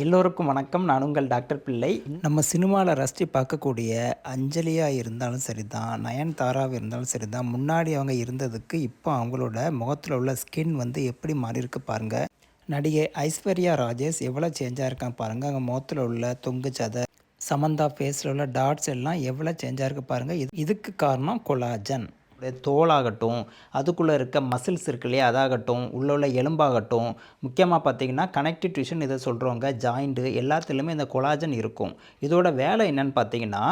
எல்லோருக்கும் வணக்கம். நான் உங்கள் டாக்டர் பிள்ளை. நம்ம சினிமாவில் ரசித்து பார்க்கக்கூடிய அஞ்சலியாக இருந்தாலும் சரி தான், நயன்தாராவாக இருந்தாலும் சரி தான், முன்னாடி அவங்க இருந்ததுக்கு இப்போ அவங்களோட முகத்தில் உள்ள ஸ்கின் எப்படி மாறியிருக்கு பாருங்கள். நடிகை ஐஸ்வர்யா ராஜேஷ் எவ்வளோ சேஞ்சாக இருக்காங்க பாருங்கள். அவங்க முகத்தில் உள்ள தொங்கு சதை, சமந்தா ஃபேஸில் உள்ள டாட்ஸ் எல்லாம் எவ்வளோ சேஞ்சாக இருக்குது பாருங்கள். இதுக்கு காரணம் கொலாஜன். தோலாகட்டும், அதுக்குள்ளே இருக்க மசில்ஸ் இருக்கு இல்லையா, அதாகட்டும், உள்ள எலும்பாகட்டும், முக்கியமாக பார்த்திங்கன்னா கனெக்டிவ் டிஷ்யூன்னு இதை சொல்கிறவங்க ஜாயிண்ட்டு எல்லாத்துலேயுமே இந்த கொலாஜன் இருக்கும். இதோட வேலை என்னென்னு பார்த்தீங்கன்னா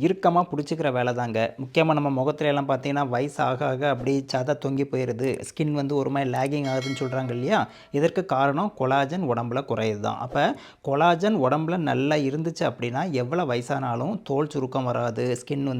இறுக்கமாக பிடிச்சிக்கிற வேலை தாங்க. முக்கியமாக நம்ம முகத்துல எல்லாம் பார்த்திங்கன்னா வயசு ஆக ஆக அப்படி சதை தொங்கி போயிடுது, ஸ்கின் ஒரு மாதிரி லேகிங் ஆகுதுன்னு சொல்கிறாங்க இல்லையா. இதற்கு காரணம் கொலாஜன் உடம்புல குறையுது தான். அப்போ கொலாஜன் உடம்புல நல்லா இருந்துச்சு அப்படின்னா எவ்வளோ வயசானாலும் தோல் சுருக்கம் வராது, ஸ்கின்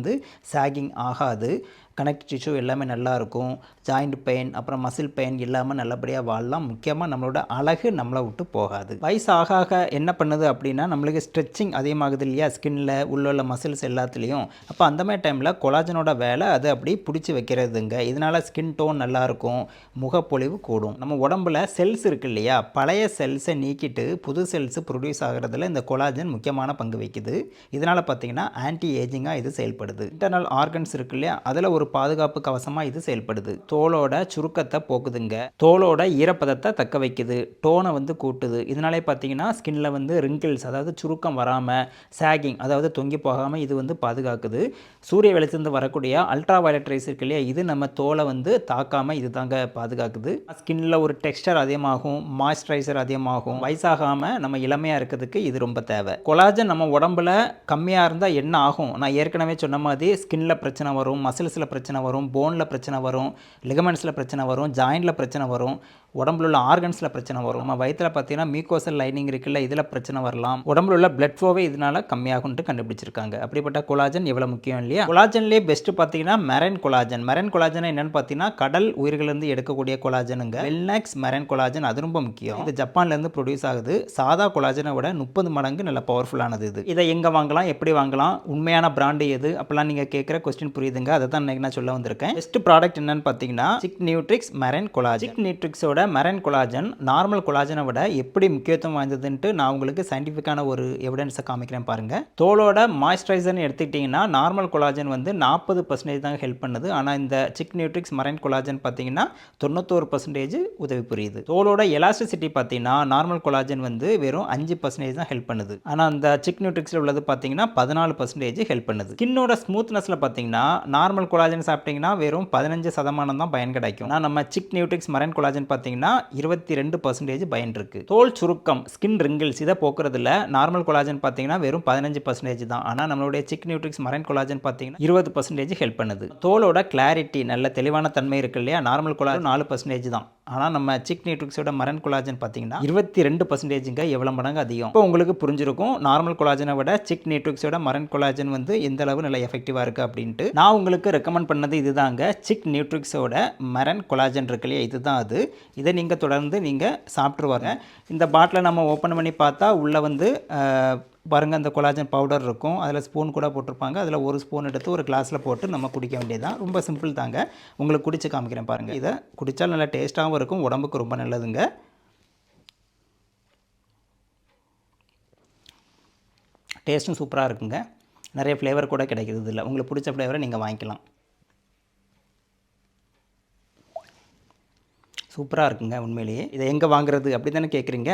சாகிங் ஆகாது, கனெக்டிவ் டிஷ்யூ எல்லாமே நல்லாயிருக்கும், ஜாயிண்ட் பெயின் அப்புறம் மசில் பெயின் இல்லாமல் நல்லபடியாக வாழலாம். முக்கியமாக நம்மளோட அழகு நம்மளை விட்டு போகாது. வயசு ஆக ஆக என்ன பண்ணுது அப்படின்னா நம்மளுக்கு ஸ்ட்ரெச்சிங் அதிகமாகுது இல்லையா, ஸ்கின்னில் உள்ள மசில்ஸ் எல்லாத்துலேயும். அப்போ அந்த மாதிரி டைமில் கொலாஜனோட வேலை அது அப்படி பிடிச்சி வைக்கிறதுங்க. இதனால் ஸ்கின் டோன் நல்லாயிருக்கும், முகப்பொலிவு கூடும். நம்ம உடம்புல செல்ஸ் இருக்குது இல்லையா, பழைய செல்ஸை நீக்கிட்டு புது செல்ஸ் ப்ரொடியூஸ் ஆகிறதுல இந்த கொலாஜன் முக்கியமான பங்கு வைக்குது. இதனால் பார்த்திங்கன்னா ஆன்டி ஏஜிங்காக இது செயல்படுது. இன்டர்னல் ஆர்கன்ஸ் இருக்கு இல்லையா, அதில் ஒரு பாதுகாப்பு கவசமாக இது செயல்படுது. தோலோட சுருக்கத்தை போக்குதுங்க, தோலோட ஈரப்பதத்தை தக்க வைக்குது, டோனை கூட்டுது. இதனாலே பார்த்தீங்கன்னா ஸ்கின்ல ரிங்கிள்ஸ் அதாவது சுருக்கம் வராமல், சாகிங் அதாவது தொங்கி போகாமல் இது பாதுகாக்குது. சூரிய வெளிச்சந்து வரக்கூடிய அல்ட்ரா வயலட் ரேஸ் இருக்கு இல்லையா, இது நம்ம தோலை தாக்காமல் இது தாங்க பாதுகாக்குது. ஸ்கின்ல ஒரு டெக்ஸ்டர் அதிகமாகும், மாய்ஸ்சரைசர் அதிகமாகும், வயசாகாமல் நம்ம இளமையாக இருக்கிறதுக்கு இது ரொம்ப தேவை. கொலாஜன் நம்ம உடம்புல கம்மியாக இருந்தால் என்ன ஆகும், நான் ஏற்கனவே சொன்ன மாதிரி ஸ்கின்ல பிரச்சனை வரும், மசில்ஸில் பிரச்சனை வரும், போனில் பிரச்சனை வரும், லிகமெண்ட்ஸில் பிரச்சனை வரும், ஜாயிண்டில் பிரச்சனை வரும், உடம்புல உள்ள ஆர்கன்ஸில் பிரச்சனை வரும். நம்ம வயிற்றில் பார்த்தீங்கன்னா மீக்கோசல் லைனிங் இருக்குல்ல, இதில் பிரச்சனை வரலாம். உடம்புல உள்ள பிளட் ஃப்ளோவே இதனால் கம்மியாகும்ட்டு கண்டுபிடிச்சிருக்காங்க. அப்படிப்பட்ட கொலாஜன் எவ்வளோ முக்கியம் இல்லையா. கொலாஜன்லேயே பெஸ்ட்டு பார்த்தீங்கன்னா மெரைன் கொலாஜன். மெரைன் கொலாஜன் என்னென்னு பார்த்தீங்கன்னா கடல் உயிர்களிலிருந்து எடுக்கக்கூடிய கொலாஜனுங்க. வெல்நெக்ஸ் மெரைன் கொலாஜன் அது ரொம்ப முக்கியம். இது ஜப்பான்லேருந்து ப்ரொடியூஸ் ஆகுது. சாதா கொலாஜனை விட 30 மடங்கு நல்ல பவர்ஃபுல்லானது. இது இதை எங்கே வாங்கலாம், எப்படி வாங்கலாம், உண்மையான பிராண்டு எது அப்படிலாம் நீங்கள் கேட்குற கொஸ்டின் புரியுதுங்க. அதை தான் நான் சொல்ல வந்திருக்கேன். பெஸ்ட் ப்ராடக்ட் என்னன்னு பார்த்தீங்கன்னா சிக் நியூட்ரிக்ஸ் மெரைன் கொலாஜன். சிக் நியூட்ரிக்ஸோட மெரைன் கொலாஜன் நார்மல் கொலாஜனை விட எப்படி முக்கியத்துவம் வாய்ந்ததுன்ட்டு நான் உங்களுக்கு சயின்டிஃபிக்கான ஒரு எவிடன்ஸை காமிக்கிறேன் பாருங்க. தோலோட மாய்ஸ்சரைசர்னு எடுத்துக்கிட்டிங்கன்னா நார்மல் கொலாஜன் 40% தான் ஹெல்ப் பண்ணுது. ஆனால் இந்த சிக் நியூட்ரிக்ஸ் மெரைன் கொலாஜன் பார்த்தீங்கன்னா 91% உதவி புரியுது. தோலோட எலாஸ்டிசிட்டி பார்த்தீங்கன்னா நார்மல் கொலாஜன் வெறும் 5% தான் ஹெல்ப் பண்ணுது. ஆனால் அந்த சிக் நியூட்ரிக்ஸில் உள்ளது பார்த்தீங்கன்னா 14% ஹெல்ப் பண்ணுது. ஸ்கின்னோட ஸ்மூத்னஸில் பார்த்தீங்கன்னா நார்மல் கொலாஜன் சாப்பிட்டீங்கன்னா வெறும் 15% தான் பயன் கிடைக்கும். ஆனால் நம்ம சிக் நியூட்ரிக்ஸ் மெரைன் கொலாஜன் பார்த்தீங்கன்னா 22% பயன் இருக்கு. தோல் சுருக்கம், ஸ்கின் ரிங்கிள்ஸ் இதை போக்குறதுல நார்மல் கொலாஜன் பார்த்தீங்கன்னா வெறும் 15% தான். ஆனால் நம்மளுடைய சிக் நியூட்ரிக்ஸ் மெரைன் கொலாஜன் பார்த்தீங்கன்னா 20% ஹெல்ப் பண்ணுது. தோலோட கிளாரிட்டி நல்ல தெளிவான தன்மை இருக்கு இல்லையா, நார்மல் கொலாஜன் 4% தான். ஆனால் நம்ம சிக் நியூட்ரிக்ஸோட மெரைன் கொலாஜன் பார்த்தீங்கன்னா 22%ங்க, எவ்வளோ மடங்கு அதிகம். இப்போ உங்களுக்கு புரிஞ்சிருக்கும் நார்மல் கொலாஜனை விட சிக் நியூட்ரிக்ஸோட மெரைன் கொலாஜன் எந்த அளவு நல்ல எஃபெக்டிவாக இருக்குது அப்படின்ட்டு. நான் உங்களுக்கு ரெக்கமெண்ட் பண்ணது இதுதாங்க, சிக் நியூட்ரிக்ஸோட மெரைன் கொலாஜன் இருக்கு இல்லையா, இதுதான் அது. இதை நீங்கள் தொடர்ந்து நீங்கள் சாப்பிட்ருவாங்க. இந்த பாட்டிலை நம்ம ஓப்பன் பண்ணி பார்த்தா உள்ளே பாருங்கள், அந்த கொலாஜன் பவுடர் இருக்கும், அதில் ஸ்பூன் கூட போட்டிருப்பாங்க. அதில் ஒரு ஸ்பூன் எடுத்து ஒரு கிளாஸில் போட்டு நம்ம குடிக்க வேண்டியதுதான். ரொம்ப சிம்பிள் தாங்க. உங்களுக்கு குடிச்சு காமிக்கிறேன் பாருங்கள். இதை குடித்தால் நல்லா டேஸ்ட்டாகவும் இருக்கும், உடம்புக்கு ரொம்ப நல்லதுங்க. டேஸ்ட்டும் சூப்பராக இருக்குங்க. நிறைய ஃப்ளேவர் கூட கிடைக்கிது இதில். உங்களுக்கு பிடிச்ச ஃப்ளேவரை நீங்கள் வாங்கிக்கலாம். சூப்பராக இருக்குங்க உண்மையிலேயே. இதை எங்கே வாங்குறது அப்படி தானே கேட்குறீங்க.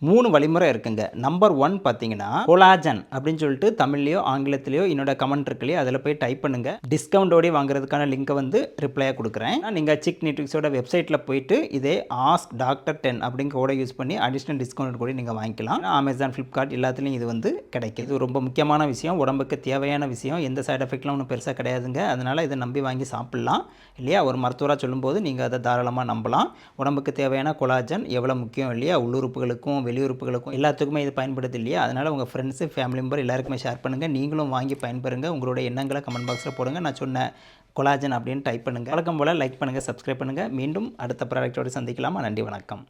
3 வழிமுறை இருக்குங்க. நம்பர் 1 பார்த்தீங்கன்னா கொலாஜன் அப்படின்னு சொல்லிட்டு தமிழ்லையோ ஆங்கிலத்திலையோ என்னோட கமெண்ட் இருக்கு இல்லையா, அதில் போய் டைப் பண்ணுங்கள். டிஸ்கவுண்டோடய வாங்குறதுக்கான லிங்கை ரிப்ளையாக கொடுக்குறேன். நீங்கள் சிக் நியூட்ரிக்ஸோட வெப்சைட்டில் போயிட்டு இதே ஆஸ்க் டாக்டர் 10 அப்படிங்க கூட யூஸ் பண்ணி அடிஷ்னல் டிஸ்கவுண்ட் கூட நீங்கள் வாங்கிக்கலாம். அமேசான், ஃப்ளிப்கார்ட் எல்லாத்துலேயும் இது கிடைக்குது. இது ரொம்ப முக்கியமான விஷயம், உடம்புக்கு தேவையான விஷயம். எந்த சைட் எஃபெக்ட்லாம் ஒன்றும் பெருசாக கிடையாதுங்க. அதனால் இதை நம்பி வாங்கி சாப்பிட்லாம் இல்லையா. ஒரு மருத்துவராக சொல்லும்போது நீங்கள் அதை தாராளமாக நம்பலாம். உடம்புக்கு தேவையான கொலாஜன் எவ்வளோ முக்கியம் இல்லையா, உள்ளுறுப்புகளுக்கும் வெளியுறுப்புகளுக்கும் எல்லாத்துக்குமே இது பயன்படுது இல்லையா. அதனால் உங்கள் ஃப்ரெண்ட்ஸு, ஃபேமிலி மெம்பர் எல்லாருக்குமே ஷேர் பண்ணுங்கள். நீங்களும் வாங்கி பயன்பெறுங்க. உங்களோட எண்ணங்களை கமெண்ட் பாக்ஸில் போடுங்க. நான் சொன்ன கொலாஜன் அப்படின்னு டைப் பண்ணுங்கள். வழக்கம் போல் லைக் பண்ணுங்கள், சப்ஸ்கிரைப் பண்ணுங்கள். மீண்டும் அடுத்த ப்ராடக்டோடு சந்திக்கலாமா. நன்றி, வணக்கம்.